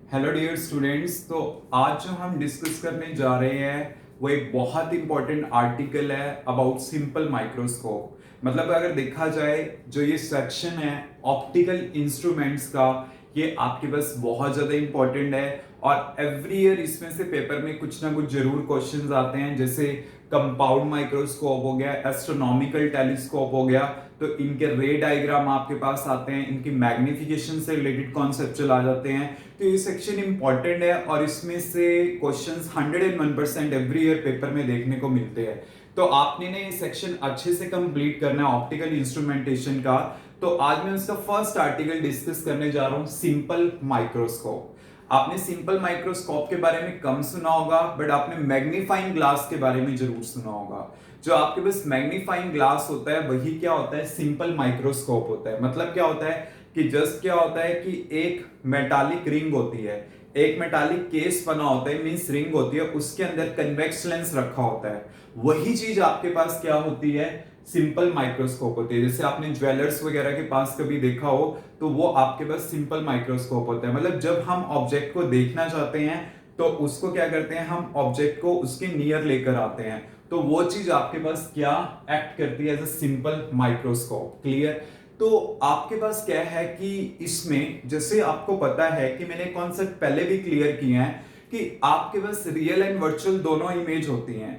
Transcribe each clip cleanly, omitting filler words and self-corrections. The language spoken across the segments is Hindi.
Hello dear students. तो आज जो हम डिस्कस करने जा रहे हैं वो एक बहुत इंपॉर्टेंट आर्टिकल है अबाउट सिंपल माइक्रोस्कोप। मतलब अगर देखा जाए जो ये सेक्शन है ऑप्टिकल इंस्ट्रूमेंट्स का, ये आपके पास बहुत ज़्यादा इंपॉर्टेंट है और एवरी ईयर इसमें से पेपर में कुछ ना कुछ जरूर क्वेश्चंस आते हैं। जैसे कंपाउंड माइक्रोस्कोप हो गया, एस्ट्रोनॉमिकल टेलीस्कोप हो गया, तो इनके रे डायग्राम आपके पास आते हैं, इनकी मैग्निफिकेशन से रिलेटेड कॉन्सेप्चुअल आ जाते हैं। तो ये सेक्शन इंपॉर्टेंट है और इसमें से क्वेश्चंस 101% एवरी ईयर पेपर में देखने को मिलते हैं। तो आपने ने ये सेक्शन अच्छे से कंप्लीट करना है ऑप्टिकल इंस्ट्रूमेंटेशन का। तो आज मैं उसका फर्स्ट आर्टिकल डिस्कस करने जा रहा हूं, सिंपल माइक्रोस्कोप। आपने सिंपल माइक्रोस्कोप के बारे में कम सुना होगा, बट आपने मैग्नीफाइंग ग्लास के बारे में जरूर सुना होगा। जो आपके पास मैग्नीफाइंग ग्लास होता है वही क्या होता है, सिंपल माइक्रोस्कोप होता है। मतलब क्या होता है कि जस्ट क्या होता है कि एक मेटालिक रिंग होती है, एक मेटालिक केस बना होता है, मींस रिंग होती है, उसके अंदर कन्वेक्स लेंस रखा होता है। वही चीज आपके पास क्या होती है, सिंपल माइक्रोस्कोप होती है। जैसे आपने ज्वेलर्स वगैरह के पास कभी देखा हो तो वो आपके पास सिंपल माइक्रोस्कोप होता है। मतलब जब हम ऑब्जेक्ट को देखना चाहते हैं तो उसको क्या करते हैं, हम ऑब्जेक्ट को उसके नियर लेकर आते हैं, तो वो चीज आपके पास क्या एक्ट करती है, as a simple microscope. Clear. तो आपके पास क्या है कि इसमें जैसे आपको पता है कि मैंने कॉन्सेप्ट पहले भी क्लियर किया है कि आपके पास रियल एंड वर्चुअल दोनों इमेज होती हैं।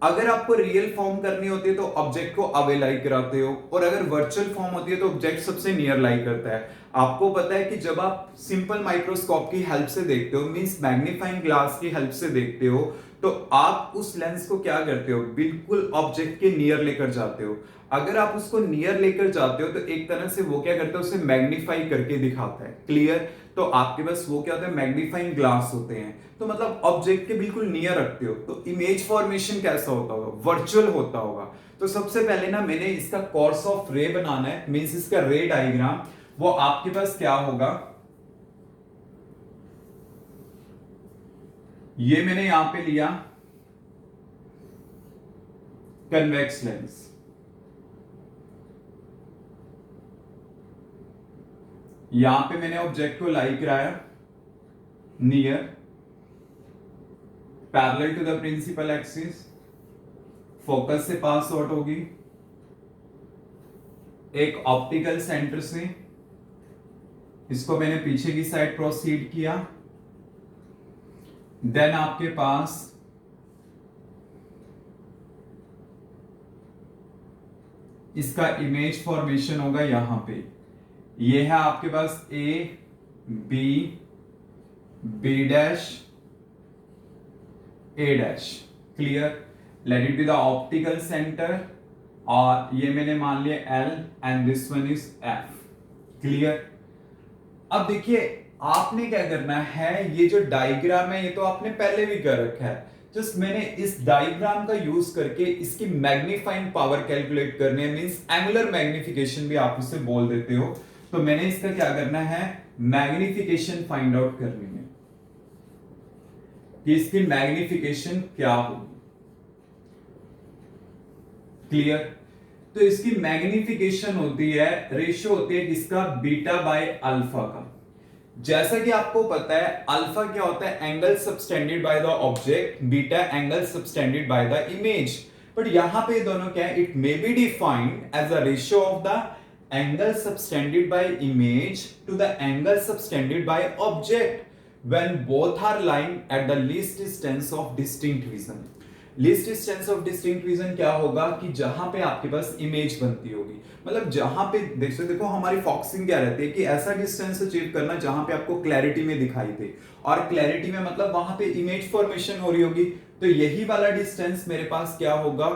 अगर आपको रियल फॉर्म करनी होती है तो ऑब्जेक्ट को अवे लाई कराते हो, और अगर वर्चुअल फॉर्म होती है तो ऑब्जेक्ट सबसे नियर लाई करता है। आपको पता है कि जब आप सिंपल माइक्रोस्कोप की हेल्प से देखते हो, मींस मैग्नीफाइंग ग्लास की हेल्प से देखते हो, तो आप उस लेंस को क्या करते हो, बिल्कुल ऑब्जेक्ट के नियर लेकर जाते हो। अगर आप उसको नियर लेकर जाते हो तो एक तरह से वो क्या करता है, उसे मैग्नीफाई करके दिखाता है। क्लियर। तो आपके पास वो क्या होता है, मैग्नीफाइंग ग्लास होते हैं। तो मतलब ऑब्जेक्ट के बिल्कुल नियर रखते हो तो इमेज फॉर्मेशन कैसा होता होगा, वर्चुअल होता होगा। तो सबसे पहले ना मैंने इसका कोर्स ऑफ रे बनाना है, मींस इसका रे डायग्राम। वो आपके पास क्या होगा, ये मैंने यहां पे लिया कन्वेक्स लेंस, यहां पे मैंने ऑब्जेक्ट को लाई कराया near, parallel to the principal axis, focus से पास आउट होगी एक ऑप्टिकल सेंटर से, इसको मैंने पीछे की साइड प्रोसीड किया। देन आपके पास इसका इमेज फॉर्मेशन होगा यहां पे। ये है आपके पास A B, B dash, A dash. Clear. Let it be the optical centre, और ये मैंने मान लिया L, and this one is F. Clear. अब देखिए आपने क्या करना है, ये जो डायग्राम है ये तो आपने पहले भी कर रखा है, जस्ट मैंने इस डायग्राम का यूज करके इसकी मैग्नीफाइंग पावर कैलकुलेट करनी है, मींस एंगुलर मैग्निफिकेशन भी आप उसे बोल देते हो। तो मैंने इसका क्या करना है, मैग्निफिकेशन फाइंड आउट करनी है कि इसकी मैग्निफिकेशन क्या होगी। क्लियर। तो इसकी मैग्निफिकेशन होती है, रेशियो होती है किसका, बीटा बाय अल्फा का। जैसा कि आपको पता है अल्फा क्या होता है, angle subtended by the object, beta angle subtended by the image. But यहां पे दोनों क्या है, it may be defined as a ratio of the angle subtended by image to the angle subtended by object when both are lying at the least distance of distinct vision। Least distance of distinct vision क्या होगा कि जहां पे आपके पास इमेज बनती होगी, मतलब जहां पे देखो हमारी फोकसिंग क्या रहती है कि ऐसा डिस्टेंस अचीव करना जहां पे आपको क्लैरिटी में दिखाई दे, और क्लैरिटी में मतलब वहां पे इमेज फॉर्मेशन हो रही होगी। तो यही वाला डिस्टेंस मेरे पास क्या होगा,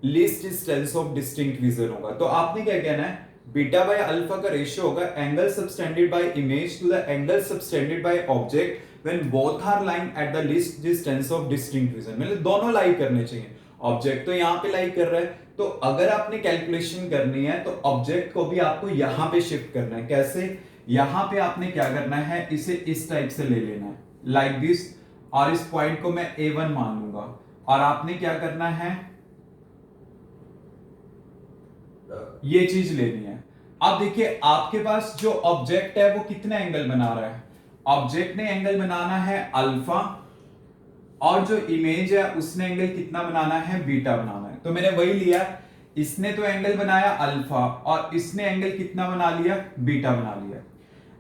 least distance of distinct vision होगा। तो आपने क्या कहना है, बीटा बाय अल्फा का रेशियो होगा angle subtended by image to the angle subtended by object when both are lying at the least distance of distinct vision। मतलब दोनों लाई करने चाहिए। ऑब्जेक्ट तो यहां पे लाई कर रहा है, तो अगर आपने कैलकुलेशन करनी है तो ऑब्जेक्ट को भी आपको यहां पे शिफ्ट करना है। कैसे, यहां पे आपने क्या करना है, इसे इस टाइप से ले लेना है लाइक दिस, और इस पॉइंट को मैं A1 मान लूंगा, और आपने क्या करना है, ये चीज लेनी है। अब देखिए आपके पास जो ऑब्जेक्ट है वो कितने एंगल बना रहा है, ऑब्जेक्ट ने एंगल बनाना है अल्फा, और जो इमेज है उसने एंगल कितना बनाना है, बीटा बनाना है। तो मैंने वही लिया, इसने तो एंगल बनाया अल्फा और इसने एंगल कितना बना लिया, बीटा बना लिया।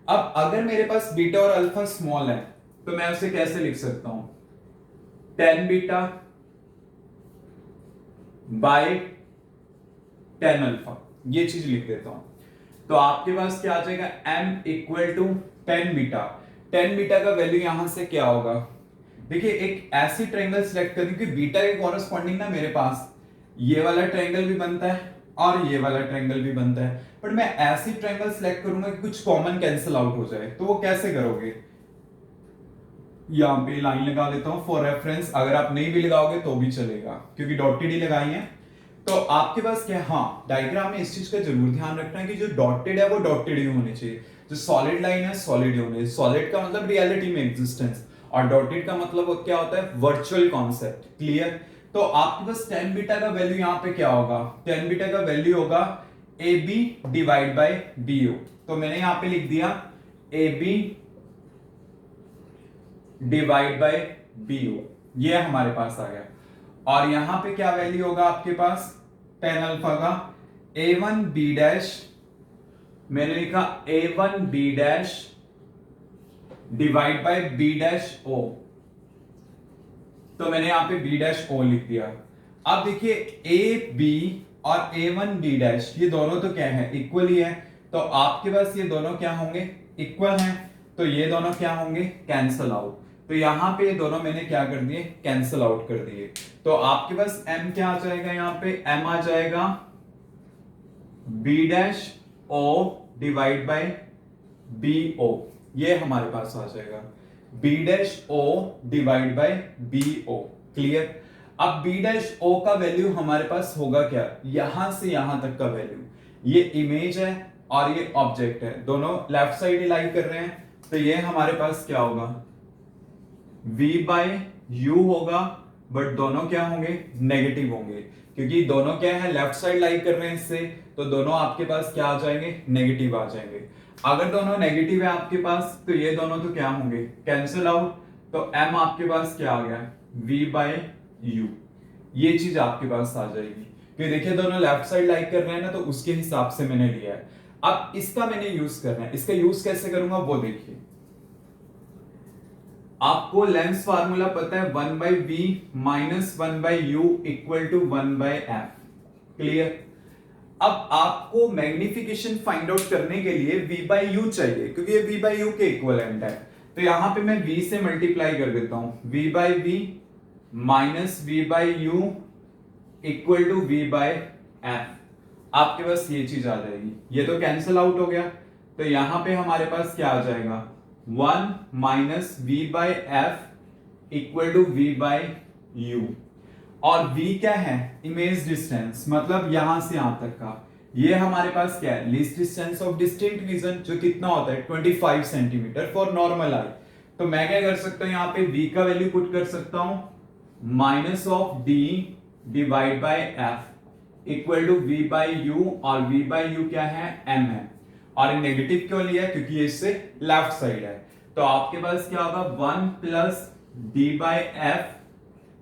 अब अगर मेरे पास बीटा और अल्फा स्मॉल है तो मैं उसे कैसे लिख सकता हूं, tan beta by tan alpha, ये चीज लिख देता हूं। तो आपके पास क्या आ जाएगा, m equal to tan beta. Tan beta का वैल्यू यहां से क्या होगा, देखिए एक ऐसी ट्रायंगल सिलेक्ट करें कि बीटा के कॉरेस्पॉन्डिंग ना मेरे पास ये वाला ट्रायंगल भी बनता है और ये वाला ट्रायंगल भी बनता है, बट मैं ऐसी ट्रायंगल सिलेक्ट करूंगा कि कुछ कॉमन कैंसिल आउट हो जाए। तो वो कैसे करोगे, यहां पे लाइन लगा देता हूं फॉर रेफरेंस, अगर आप नहीं भी लगाओगे तो भी चलेगा क्योंकि डॉटेड ही लगाई है। तो आपके पास क्या, हाँ डायग्राम में इस चीज का जरूर ध्यान रखना है कि जो डॉटेड है वो डॉटेड ही होने चाहिए, जो सॉलिड लाइन है सॉलिड ही होने चाहिए। सॉलिड का मतलब रियलिटी में एग्जिस्टेंस और डॉटेड का मतलब क्या होता है, वर्चुअल कॉन्सेप्ट। क्लियर। तो आपके पास टेन बीटा का वैल्यू यहाँ पे क्या होगा, टेन बीटा का वैल्यू होगा A B divide by B O. तो मैंने यहां पे लिख दिया A B divide by B O, ये हमारे पास आ गया। और यहां पे क्या वैल्यू होगा आपके पास, टेन अल्फा का ए वन बी डैश, मैंने लिखा A one B dash divide by B dash O, तो मैंने यहां पे बी डैश ओ लिख दिया। अब देखिए ए बी और ए वन बी डैश ये दोनों तो क्या है, इक्वल ही है। तो आपके पास ये दोनों क्या होंगे, इक्वल हैं, तो ये दोनों क्या होंगे, कैंसल आउट। तो यहां पे ये दोनों मैंने क्या कर दिए, कैंसल आउट कर दिए। तो आपके पास m क्या आ जाएगा, यहां पे m आ जाएगा b dash o divide by B O, ये हमारे पास आ जाएगा b dash o divide by B O. Clear. अब b डैश o का वैल्यू हमारे पास होगा क्या, यहां से यहां तक का वैल्यू, ये इमेज है और ये ऑब्जेक्ट है, दोनों लेफ्ट साइड ही लाई कर रहे हैं, तो ये हमारे पास क्या होगा, v बाय u होगा, बट दोनों क्या होंगे, नेगेटिव होंगे, क्योंकि दोनों क्या है, लेफ्ट साइड लाई कर रहे हैं इससे, तो दोनों आपके पास क्या आ जाएंगे, नेगेटिव आ जाएंगे। अगर दोनों नेगेटिव है आपके पास तो ये दोनों तो क्या होंगे, कैंसिल आउट। तो m आपके पास क्या आ गया, v बाय u, ये चीज आपके पास आ जाएगी, क्योंकि देखिए दोनों लेफ्ट साइड लाई कर रहे हैं ना, तो उसके हिसाब से मैंने लिया है। अब इसका मैंने यूज करना है, इसका यूज कैसे करूंगा वो देखिए। आपको लेंस फार्मूला पता है, 1 by v minus 1 by u equal to 1 by f. Clear. अब आपको मैग्निफिकेशन फाइंड आउट करने के लिए v बाई यू चाहिए, क्योंकि ये v बाई यू के इक्वलेंट है। तो यहां पे मैं v से मल्टीप्लाई कर देता हूं, v by v minus v by u equal to v by f. आपके पास ये चीज आ जाएगी, ये तो कैंसिल आउट हो गया, तो यहां पे हमारे पास क्या आ जाएगा, 1 minus v by f equal to v by u. और v क्या है, इमेज डिस्टेंस, मतलब यहां से यहां तक का, ये हमारे पास क्या है, least distance of distinct vision, जो कितना होता है 25 सेंटीमीटर फॉर नॉर्मल आई। तो मैं क्या कर सकता हूं, यहां पे v का वैल्यू पुट कर सकता हूं, minus of d divide by f equal to v by u, और v बाई यू क्या है, m है। और नेगेटिव क्यों लिया, क्योंकि ये इससे लेफ्ट साइड है। तो आपके पास क्या होगा, 1 प्लस डी बाई एफ,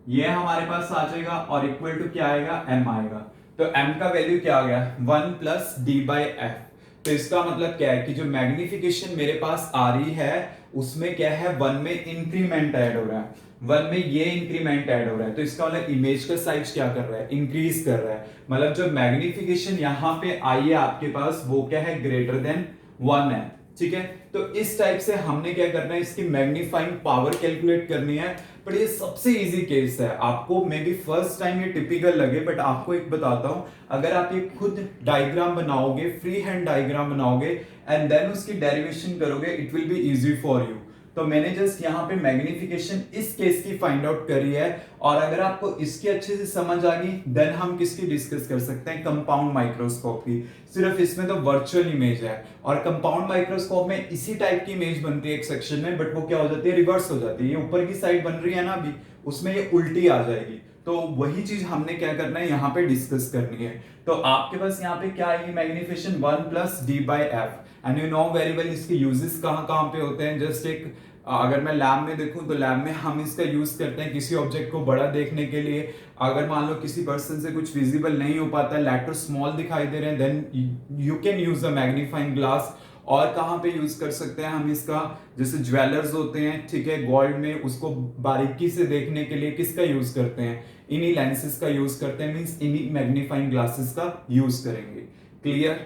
ये हमारे पास आ जाएगा, और इक्वल टू क्या आएगा, m आएगा। तो m का वैल्यू क्या आ गया, 1 प्लस डी बाई एफ। तो इसका मतलब क्या है कि जो मैग्निफिकेशन मेरे पास आ रही है उसमें क्या है, 1 में इंक्रीमेंट ऐड हो रहा है, 1 में ये इंक्रीमेंट ऐड हो रहा है। तो इसका मतलब इमेज का साइज क्या कर रहा है, इंक्रीज कर रहा है। मतलब जो मैग्निफिकेशन यहाँ पे आई है आपके पास, वो क्या है, ग्रेटर देन 1 है। ठीक है। तो इस टाइप से हमने क्या करना है, इसकी मैग्नीफाइंग पावर कैलकुलेट करनी है। पर ये सबसे इजी केस है, आपको मे बी फर्स्ट टाइम ये टिपिकल लगे, बट आपको एक बताता हूं, अगर आप ये खुद डायग्राम बनाओगे, फ्री हैंड डायग्राम बनाओगे एंड देन उसकी डेरिवेशन करोगे, it will be easy for you. तो मैंने जस्ट यहाँ पे मैग्निफिकेशन इस केस की फाइंड आउट करी है, और अगर आपको इसकी अच्छे से समझ आ गई देन हम किसकी डिस्कस कर सकते हैं, कंपाउंड माइक्रोस्कोप की। सिर्फ इसमें तो वर्चुअल इमेज है, और कंपाउंड माइक्रोस्कोप में इसी टाइप की इमेज बनती है एक सेक्शन में, बट वो क्या हो जाती है, रिवर्स हो जाती है। ये ऊपर की साइड बन रही है ना अभी, उसमें ये उल्टी आ जाएगी। तो वही चीज हमने क्या करना है यहाँ पे डिस्कस करनी है। तो आपके पास यहाँ पे क्या है, magnification 1 plus D by F, and you know very well इसके यूजेस कहाँ कहाँ पे होते हैं। जस्ट एक अगर मैं लैब में देखूं तो लैब में हम इसका यूज करते हैं किसी ऑब्जेक्ट को बड़ा देखने के लिए। अगर मान लो किसी पर्सन से कुछ विजिबल नहीं हो पाता, लेटर स्मॉल दिखाई दे रहे हैं, then you can use a magnifying glass. और कहाँ पे यूज कर सकते हैं हम इसका, जैसे ज्वेलर्स होते हैं, ठीक है, गोल्ड में उसको बारीकी से देखने के लिए किसका यूज करते हैं, इन्हीं लेंसेज का यूज करते हैं, मींस इन्हीं मैग्नीफाइंग ग्लासेस का यूज करेंगे। क्लियर?